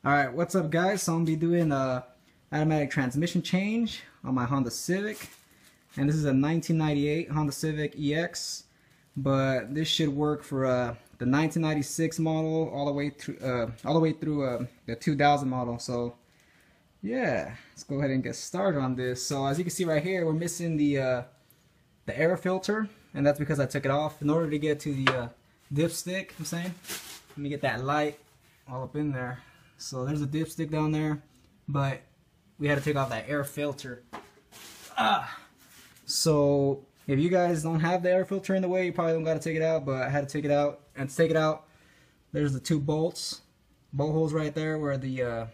Alright, what's up guys? So I'm going to be doing a automatic transmission change on my Honda Civic. And this is a 1998 Honda Civic EX. But this should work for the 1996 model all the way through the 2000 model. So yeah, let's go ahead and get started on this. So as you can see right here, we're missing the air filter, and that's because I took it off in order to get to the dipstick. I'm saying, let me get that light all up in there. So there's a dipstick down there, but we had to take off that air filter. So if you guys don't have the air filter in the way, you probably don't got to take it out, but I had to take it out. And to take it out, there's the two bolt holes right there where the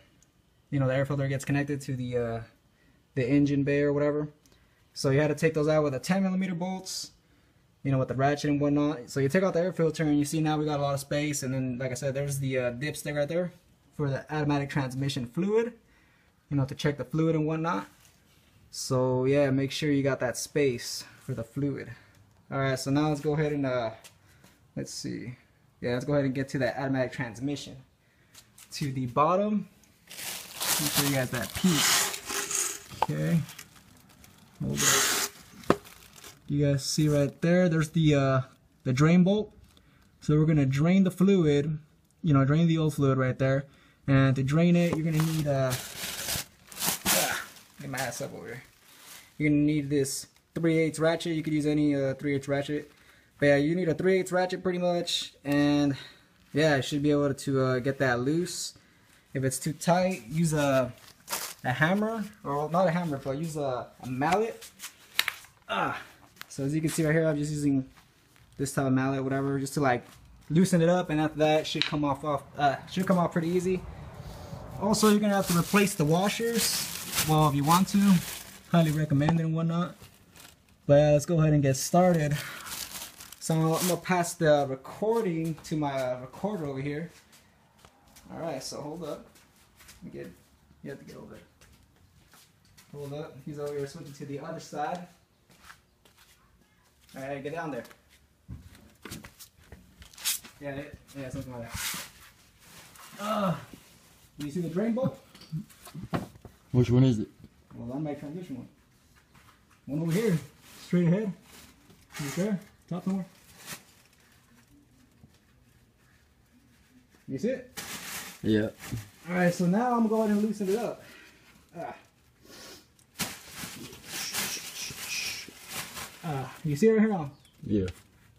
the air filter gets connected to the engine bay or whatever. So you had to take those out with a 10mm bolts, with the ratchet and whatnot. So you take out the air filter and you see now we got a lot of space. And then, like I said, there's the dipstick right there for the automatic transmission fluid, to check the fluid and whatnot. So yeah, make sure you got that space for the fluid. Alright, so now let's go ahead and let's see. Yeah, let's go ahead and get to that automatic transmission. To the bottom, make sure you got that piece. Okay. Hold up. You guys see right there, there's the drain bolt. So we're gonna drain the fluid, drain the old fluid right there. And to drain it, you're gonna need get my ass up over here. You're gonna need this 3/8 ratchet. You could use any 3/8 ratchet, but yeah, you need a 3/8 ratchet pretty much. And yeah, you should be able to get that loose. If it's too tight, use a hammer, or not a hammer, but use a mallet. So as you can see right here, I'm just using this type of mallet, whatever, just to like loosen it up, and after that, it should come off pretty easy. Also, you're gonna have to replace the washers. Well, if you want to, highly recommend it and whatnot. But yeah, let's go ahead and get started. So I'm gonna pass the recording to my recorder over here. All right, so hold up. You have to get over there. Hold up. He's over here switching to the other side. All right, get down there. Yeah, something like that. Do you see the drain bolt? Which one is it? Well, the automatic transmission one. One over here, straight ahead. Right there, top somewhere. You see it? Yeah. Alright, so now I'm going to go ahead and loosen it up. You see it right here now? Yeah.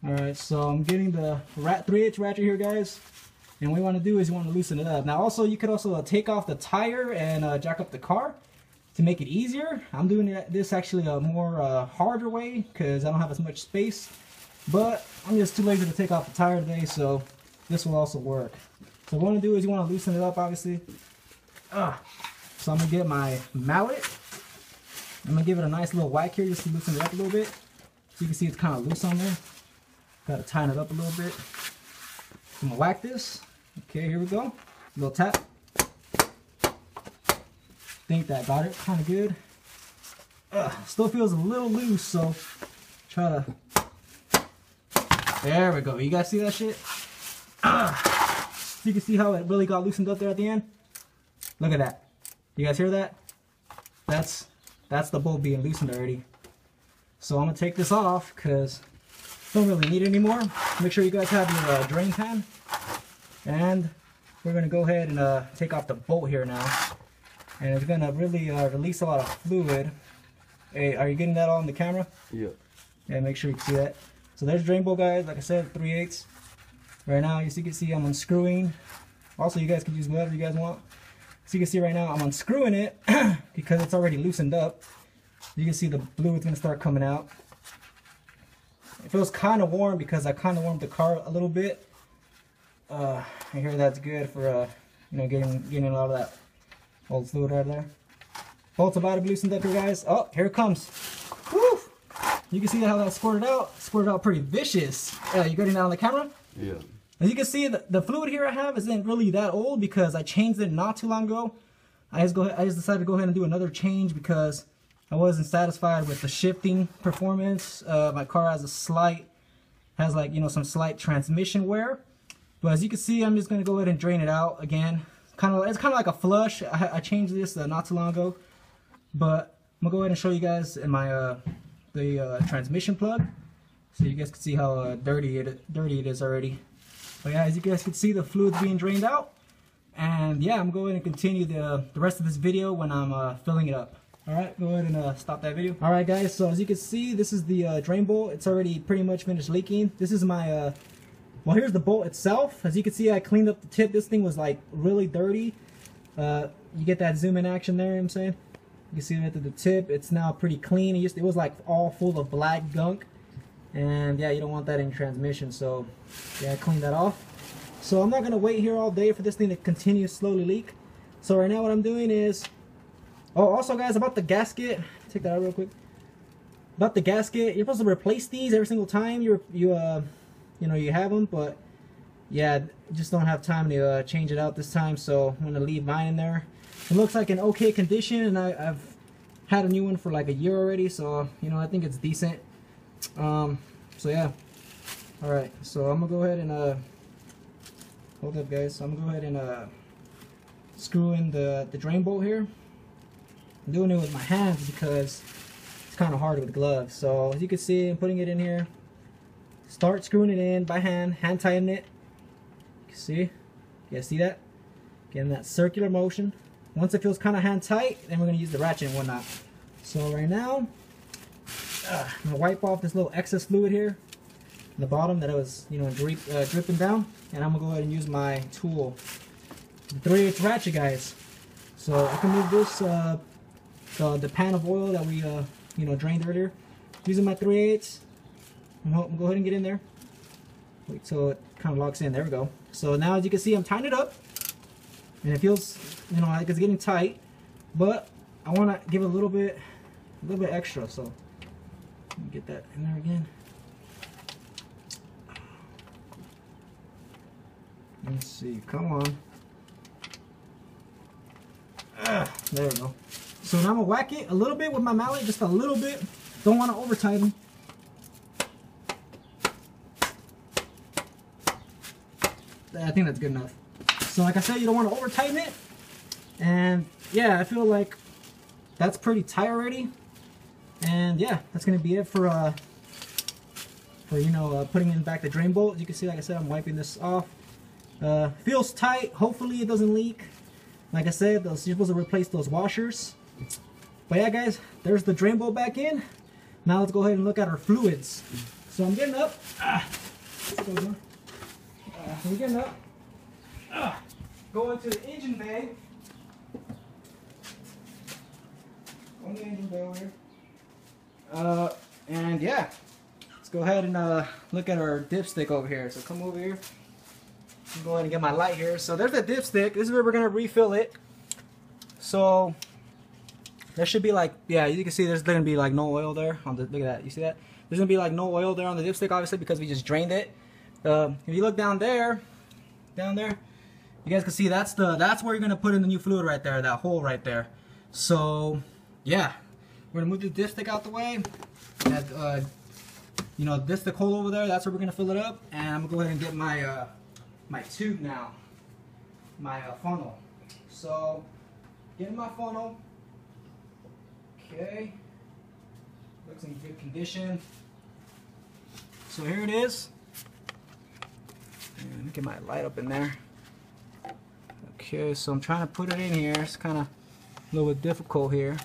Alright, so I'm getting the 3/8 ratchet here, guys. And what you want to do is you want to loosen it up. Now also, you could also take off the tire and jack up the car to make it easier. I'm doing this actually a more harder way because I don't have as much space. But I'm just too lazy to take off the tire today, so this will also work. So what you want to do is you want to loosen it up, obviously. So I'm going to get my mallet. I'm going to give it a nice little whack here just to loosen it up a little bit. So you can see it's kind of loose on there. Got to tighten it up a little bit. I'm going to whack this. Okay, here we go. A little tap. Think that got it kind of good. Still feels a little loose, so try to. There we go. You guys see that shit? You can see how it really got loosened up there at the end. Look at that. You guys hear that? That's the bolt being loosened already. So I'm gonna take this off because don't really need it anymore. Make sure you guys have your drain pan. And we're going to go ahead and take off the bolt here now. And it's going to really release a lot of fluid. Hey, are you getting that all on the camera? Yeah. Yeah, make sure you can see that. So there's drain bolt, guys. Like I said, 3/8. Right now, you can see I'm unscrewing. Also, you guys can use whatever you guys want. So you can see right now I'm unscrewing it because it's already loosened up. You can see the fluid's going to start coming out. It feels kind of warm because I kind of warmed the car a little bit. I hear that's good for getting a lot of that old fluid right there. Bolt's about to be loosened up here, guys. Oh, here it comes. Woo! You can see how that squirted out. Squirted out pretty vicious. You getting that on the camera? Yeah. As you can see, the fluid here I have isn't really that old because I changed it not too long ago. I just decided to go ahead and do another change because I wasn't satisfied with the shifting performance. My car has some slight transmission wear. But as you can see, I'm just going to go ahead and drain it out again. it's kind of like a flush. I changed this not too long ago, but I'm gonna go ahead and show you guys in my the transmission plug, so you guys can see how dirty it is already. But yeah, as you guys can see, the fluid's being drained out, and yeah, I'm going to continue the rest of this video when I'm filling it up. All right, go ahead and stop that video. All right, guys. So as you can see, this is the drain bolt. It's already pretty much finished leaking. This is my well, here's the bolt itself. As you can see, I cleaned up the tip. This thing was like really dirty. You get that zoom in action there, you know what I'm saying? You can see right through the tip. It's now pretty clean. It was like all full of black gunk. And yeah, you don't want that in your transmission. So yeah, I cleaned that off. So I'm not going to wait here all day for this thing to continue to slowly leak. So right now what I'm doing is, oh, also guys, about the gasket, take that out real quick. About the gasket, you're supposed to replace these every single time you have them, but yeah, just don't have time to change it out this time, so I'm gonna leave mine in there. It looks like an okay condition, and I've had a new one for like a year already, so I think it's decent. So yeah, all right. So I'm gonna go ahead and hold up, guys. So I'm gonna go ahead and screw in the drain bolt here. I'm doing it with my hands because it's kind of hard with gloves. So as you can see, I'm putting it in here. Start screwing it in by hand tighten it. You see? You guys see that? Getting that circular motion. Once it feels kind of hand tight, then we're going to use the ratchet and whatnot. So right now, I'm going to wipe off this little excess fluid here in the bottom that I was dripping down. And I'm going to go ahead and use my tool. The 3/8 ratchet, guys. So I can move this, the pan of oil that we drained earlier. Using my 3/8. I'm going to go ahead and get in there. Wait till it kind of locks in. There we go. So now as you can see, I'm tying it up. And it feels, like it's getting tight. But I want to give it a little bit extra. So let me get that in there again. Let's see. Come on. There we go. So now I'm going to whack it a little bit with my mallet. Just a little bit. Don't want to over tighten. I think that's good enough. So like I said, you don't want to over tighten it. And yeah, I feel like that's pretty tight already. And yeah, that's gonna be it for putting in back the drain bolt. As you can see, like I said, I'm wiping this off. Feels tight. Hopefully it doesn't leak. Like I said, you're supposed to replace those washers. But yeah, guys, there's the drain bolt back in. Now let's go ahead and look at our fluids. So I'm getting up. We're getting up. Going to the engine bay. On the engine bay over here. And yeah, let's go ahead and look at our dipstick over here. So come over here. Go ahead and get my light here. So there's the dipstick. This is where we're gonna refill it. So there should be like, yeah, you can see there's gonna be like no oil there on the. Look at that. You see that? There's gonna be like no oil there on the dipstick, obviously, because we just drained it. If you look down there, you guys can see that's where you're gonna put in the new fluid right there, that hole right there. So yeah, we're gonna move the dipstick out the way. That dipstick hole over there, that's where we're gonna fill it up. And I'm gonna go ahead and get my my tube now, my funnel. So getting my funnel. Okay, looks in good condition. So here it is. Let me get my light up in there. Okay, so I'm trying to put it in here. It's kind of a little bit difficult here.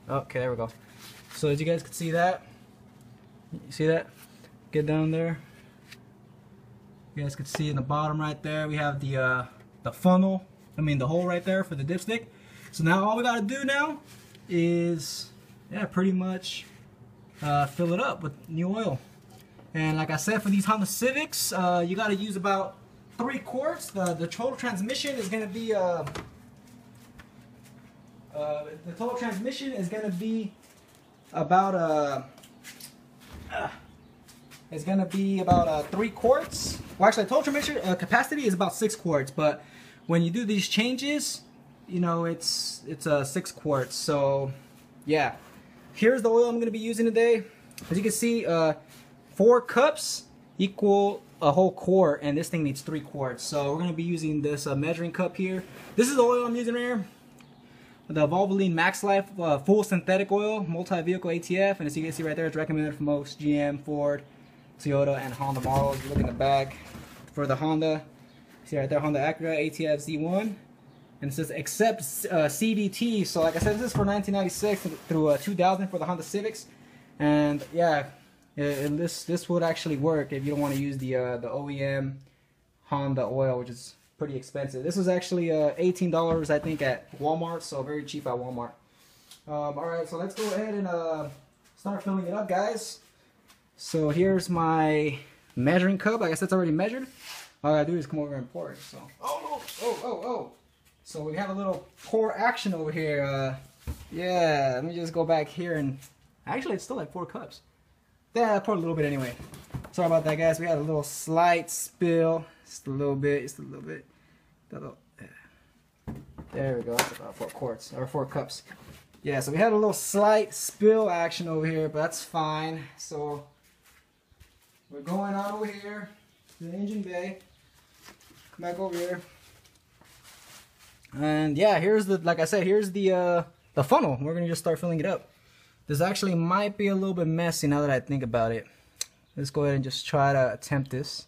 Okay, there we go. So as you guys can see that, you see that? Get down there. You guys can see in the bottom right there, we have the funnel. I mean the hole right there for the dipstick. So now all we got to do now is, yeah, pretty much fill it up with new oil. And like I said, for these Honda Civics, you got to use about 3 quarts. The total transmission is going to be about 3 quarts. Well, actually, total transmission capacity is about 6 quarts, but when you do these changes, it's 6 quarts. So yeah, here's the oil I'm going to be using today. As you can see, 4 cups equal a whole quart, and this thing needs 3 quarts. So we're gonna be using this measuring cup here. This is the oil I'm using here. The Valvoline Max Life full synthetic oil, multi-vehicle ATF, and as you can see right there, it's recommended for most GM, Ford, Toyota, and Honda models. Look in the back for the Honda. See right there, Honda Acura ATF Z1, and it says accept CVT. So like I said, this is for 1996 through 2000 for the Honda Civics, and yeah, this would actually work if you don't want to use the OEM Honda oil, which is pretty expensive. This was actually $18 I think at Walmart, so very cheap at Walmart. Alright, so let's go ahead and start filling it up, guys. So here's my measuring cup. Like I said, it's already measured. All I gotta do is come over and pour it. So oh. So we have a little pour action over here. Yeah, let me just go back here, and actually it's still like 4 cups. Yeah, I poured a little bit anyway. Sorry about that, guys. We had a little slight spill. Just a little bit. There we go. That's about 4 quarts or 4 cups. Yeah, so we had a little slight spill action over here, but that's fine. So we're going on over here to the engine bay. Come back over here. And yeah, here's the, like I said, here's the funnel. We're gonna just start filling it up. This actually might be a little bit messy now that I think about it. Let's go ahead and just try to attempt this.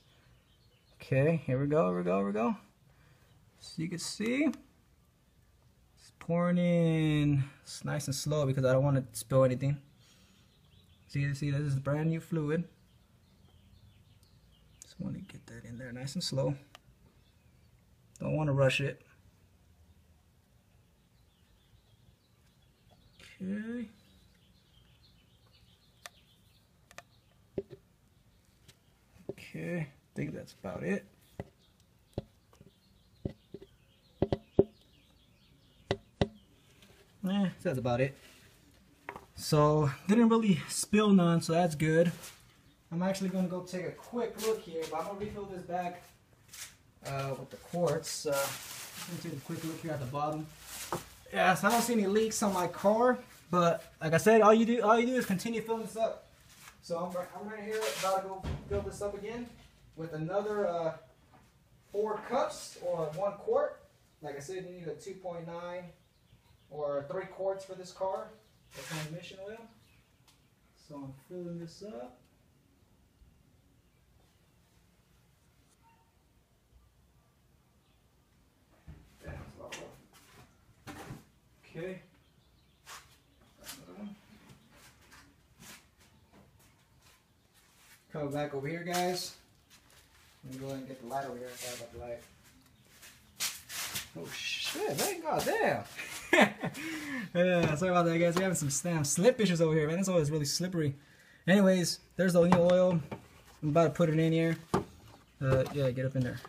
Okay, here we go. So you can see, it's pouring in. It's nice and slow because I don't want to spill anything. See, this is brand new fluid. Just want to get that in there nice and slow. Don't want to rush it. Okay. Okay, I think that's about it. That's about it. So, didn't really spill none, so that's good. I'm actually going to go take a quick look here, but I'm going to refill this back with the quarts. I'm going to take a quick look here at the bottom. Yeah, so I don't see any leaks on my car, but like I said, all you do is continue filling this up. So I'm right here about to go fill this up again with another 4 cups or 1 quart. Like I said, you need a 2.9 or 3 quarts for this car, the transmission oil. So I'm filling this up. Okay. Come back over here, guys. Let me go ahead and get the light over here. Sorry about the light. Oh shit, man, goddamn. Yeah, sorry about that, guys. We're having some damn slip issues over here, man. This oil is really slippery. Anyways, there's the new oil. I'm about to put it in here. Yeah, get up in there.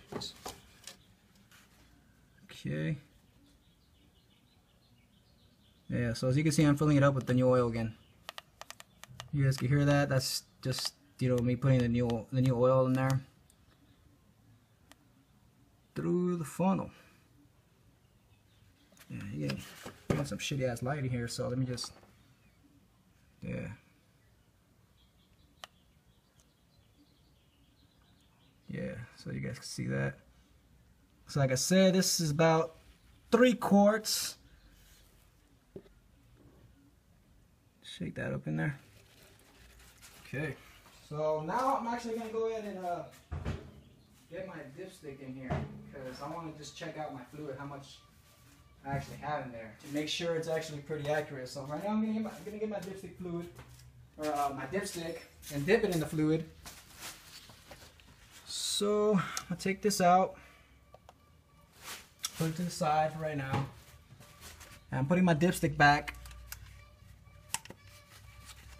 Okay. Yeah, so as you can see, I'm filling it up with the new oil again. You guys can hear that? That's just, you know, me putting the new oil in there through the funnel. Yeah, I got some shitty ass lighting here, so let me just, yeah. Yeah, so you guys can see that. So like I said, this is about 3 quarts. Shake that up in there. Okay, so now I'm actually going to go ahead and get my dipstick in here because I want to just check out my fluid, how much I actually have in there, to make sure it's actually pretty accurate. So right now I'm going to get my dipstick fluid, or my dipstick, and dip it in the fluid. So I'll take this out, put it to the side for right now. And I'm putting my dipstick back,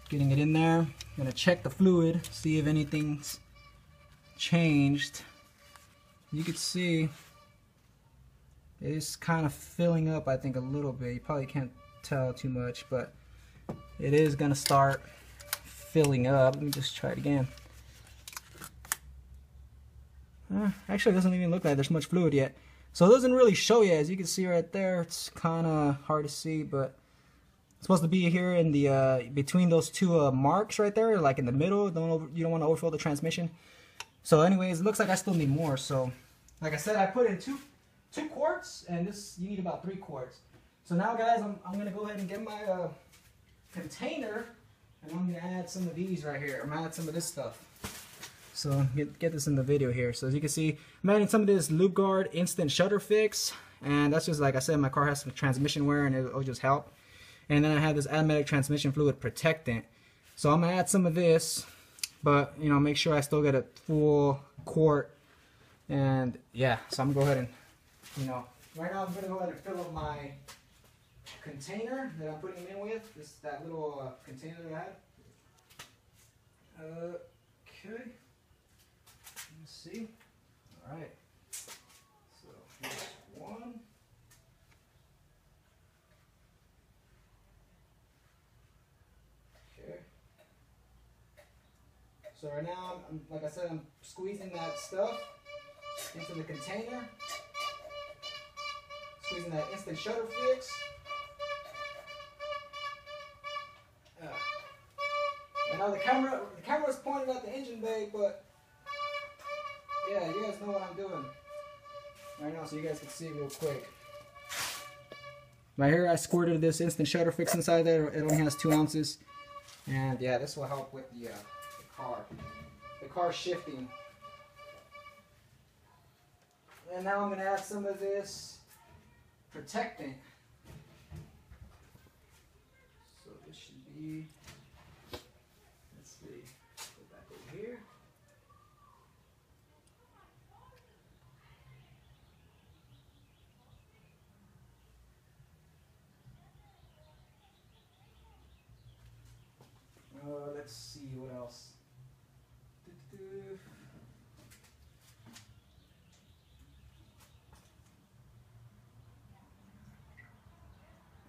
getting it in there. I'm gonna check the fluid, see if anything's changed. You can see it is kind of filling up, I think, a little bit. You probably can't tell too much, but it is gonna start filling up. Let me just try it again. Actually, it doesn't even look like there's much fluid yet. So it doesn't really show yet. As you can see right there, it's kind of hard to see, but it's supposed to be here in the between those two marks right there, like in the middle. You don't want to overfill the transmission. So anyways, it looks like I still need more. So like I said, I put in two quarts, and this you need about 3 quarts. So now guys, I'm gonna go ahead and get my container, and I'm gonna add some of these right here. I'm gonna add some of this stuff. So get this in the video here. So as you can see, I'm adding some of this lubeguard instant shutter fix, and that's just like I said, my car has some transmission wear, and it'll just help. And then I have this automatic transmission fluid protectant. So I'm gonna add some of this, but you know, make sure I still get a full quart. And yeah, so I'm gonna go ahead and, you know, right now I'm gonna go ahead and fill up my container that I'm putting them in with. That little container that I had. Okay. Let's see. All right. So here's one. Okay. So right now, like I said, I'm squeezing that stuff into the container. Squeezing that instant shutter fix. I know the camera's pointed at the engine bay, but yeah, you guys know what I'm doing right now, so you guys can see real quick. Right here, I squirted this instant shutter fix inside there. It only has 2 ounces, and yeah, this will help with the car shifting. And now I'm gonna add some of this protectant. So this should be. Let's see. Go back over here. Let's see what else.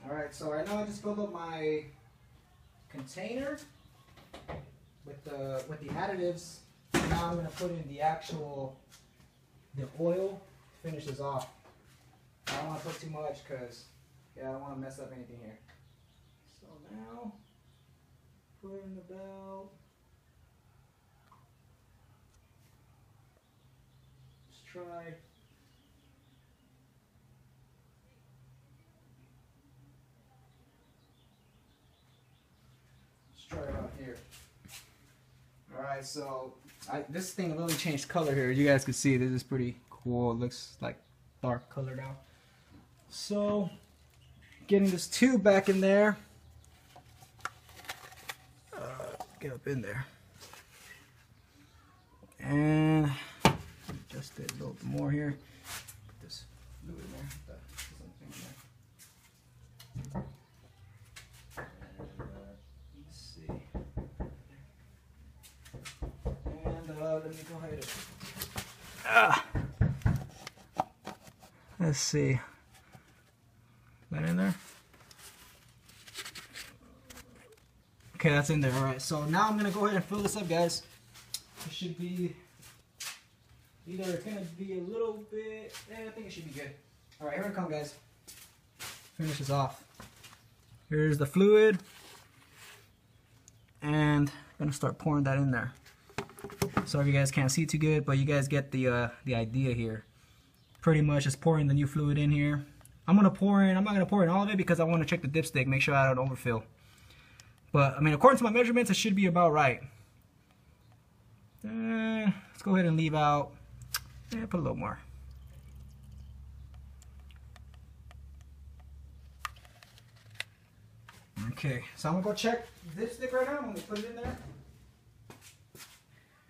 Alright, so right now I just filled up my container with the additives. Now I'm gonna put in the oil to finish this off. I don't want to put too much because I don't want to mess up anything here. So now put in about, let's try. Try it out here. Alright, so this thing really changed color here. You guys can see this is pretty cool. It looks like dark color now. So getting this tube back in there. Get up in there. And adjust it a little bit more here. Put this fluid in there. Let me go ahead and let's see. That in there? Okay, that's in there. Alright, so now I'm gonna go ahead and fill this up, guys. It should be either it's gonna be a little bit, I think it should be good. Alright, here it comes, guys. Finish this off. Here's the fluid. And I'm gonna start pouring that in there. Sorry if you guys can't see too good, but you guys get the idea here. Pretty much just pouring the new fluid in here. I'm not gonna pour in all of it because I want to check the dipstick, make sure I don't overfill. But I mean, according to my measurements, it should be about right. Let's go ahead and leave out. Put a little more. Okay, so I'm gonna go check the dipstick right now. I'm gonna put it in there.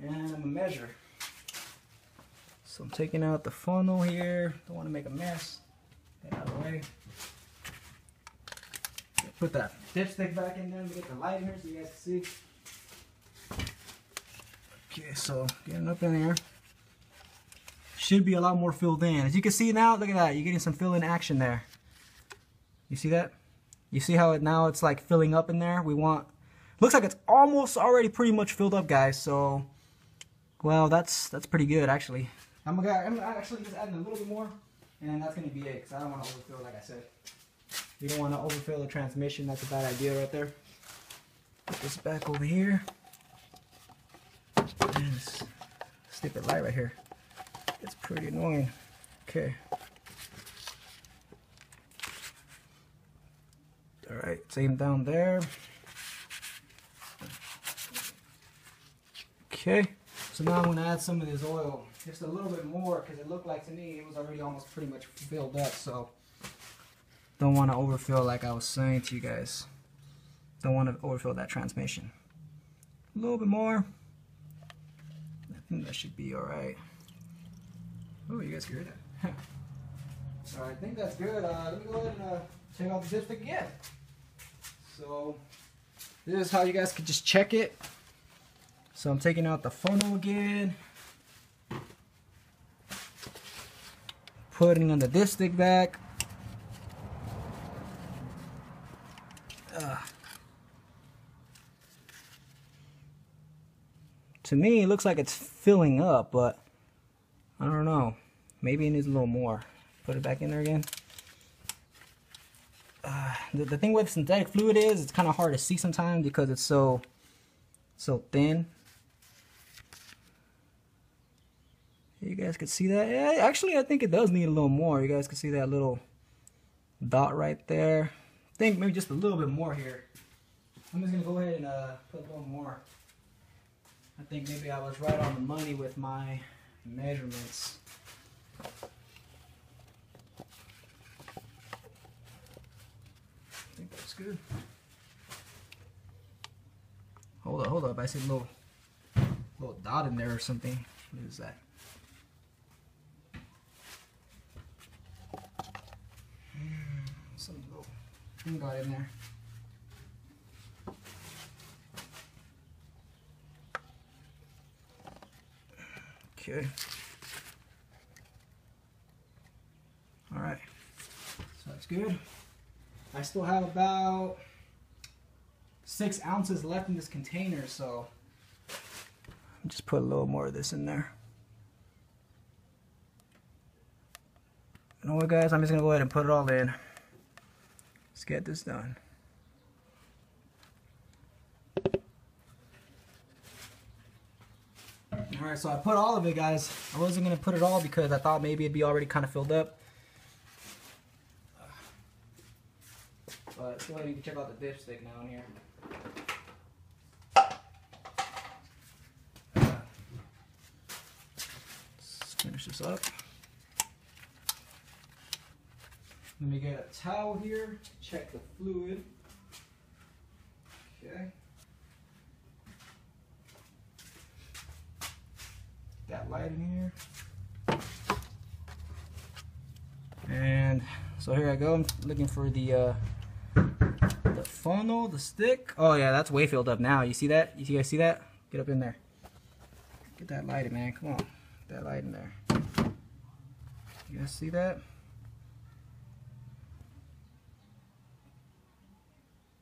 And I'm gonna measure. So I'm taking out the funnel here. Don't want to make a mess. Get out of the way. Put that dipstick back in there and get the light in here so you guys can see. Okay, so getting up in there. Should be a lot more filled in. As you can see now, look at that. You're getting some fill in action there. You see that? You see how now it's like filling up in there? Looks like it's almost already pretty much filled up, guys. So, well, that's pretty good actually. I'm actually just adding a little bit more, and that's gonna be it because I don't want to overfill, like I said. You don't want to overfill the transmission. That's a bad idea right there. Put this back over here. And stupid light right here. It's pretty annoying. Okay. Alright, same down there. Okay, so now I'm going to add some of this oil. Just a little bit more, because it looked like to me it was already almost pretty much filled up. So don't want to overfill, like I was saying to you guys. Don't want to overfill that transmission. A little bit more. I think that should be alright. Oh, you guys can hear that. Alright, I think that's good. Let me go ahead and check out the dipstick again. So this is how you guys could just check it. So I'm taking out the funnel again. Putting on the dipstick back. To me, it looks like it's filling up, but I don't know. Maybe it needs a little more. Put it back in there again. The thing with synthetic fluid is it's kind of hard to see sometimes because it's so thin. You guys can see that? Yeah, actually, I think it does need a little more. You guys can see that little dot right there. I think maybe just a little bit more here. I'm just gonna go ahead and put a little more. I think maybe I was right on the money with my measurements. I think that's good. Hold up. I see a little dot in there or something. What is that? Some little thing got in there. Okay. Alright. So that's good. I still have about 6 ounces left in this container, so I'll just put a little more of this in there. You know what, guys? I'm just gonna go ahead and put it all in. Let's get this done. Alright, so I put all of it, guys. I wasn't gonna put it all because I thought maybe it'd be already kind of filled up. But let's go ahead and check out the dipstick now in here. Let's finish this up. Let me get a towel here to check the fluid. Okay. That light in here. And so here I go. I'm looking for the funnel, the stick. Oh yeah, that's way filled up now. You see that? You guys see that? Get up in there. Get that light in, man. Come on. Get that light in there. You guys see that?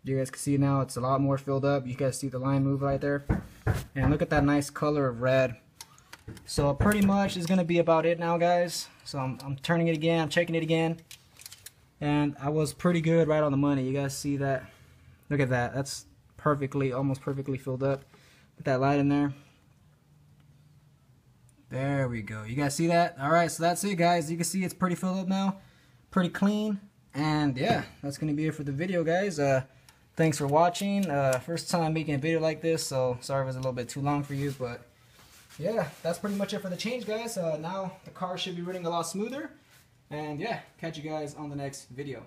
You guys can see now it's a lot more filled up. You guys see the line move right there. And look at that nice color of red. So pretty much is going to be about it now, guys. So I'm turning it again. I'm checking it again. And I was pretty good, right on the money. You guys see that? Look at that. That's perfectly, almost perfectly filled up. Put that light in there. There we go. You guys see that? Alright, so that's it, guys. You can see it's pretty filled up now. Pretty clean. And yeah, that's going to be it for the video, guys. Thanks for watching. First time making a video like this, so sorry it was a little bit too long for you, but yeah, that's pretty much it for the change, guys. Now the car should be running a lot smoother. And yeah, catch you guys on the next video.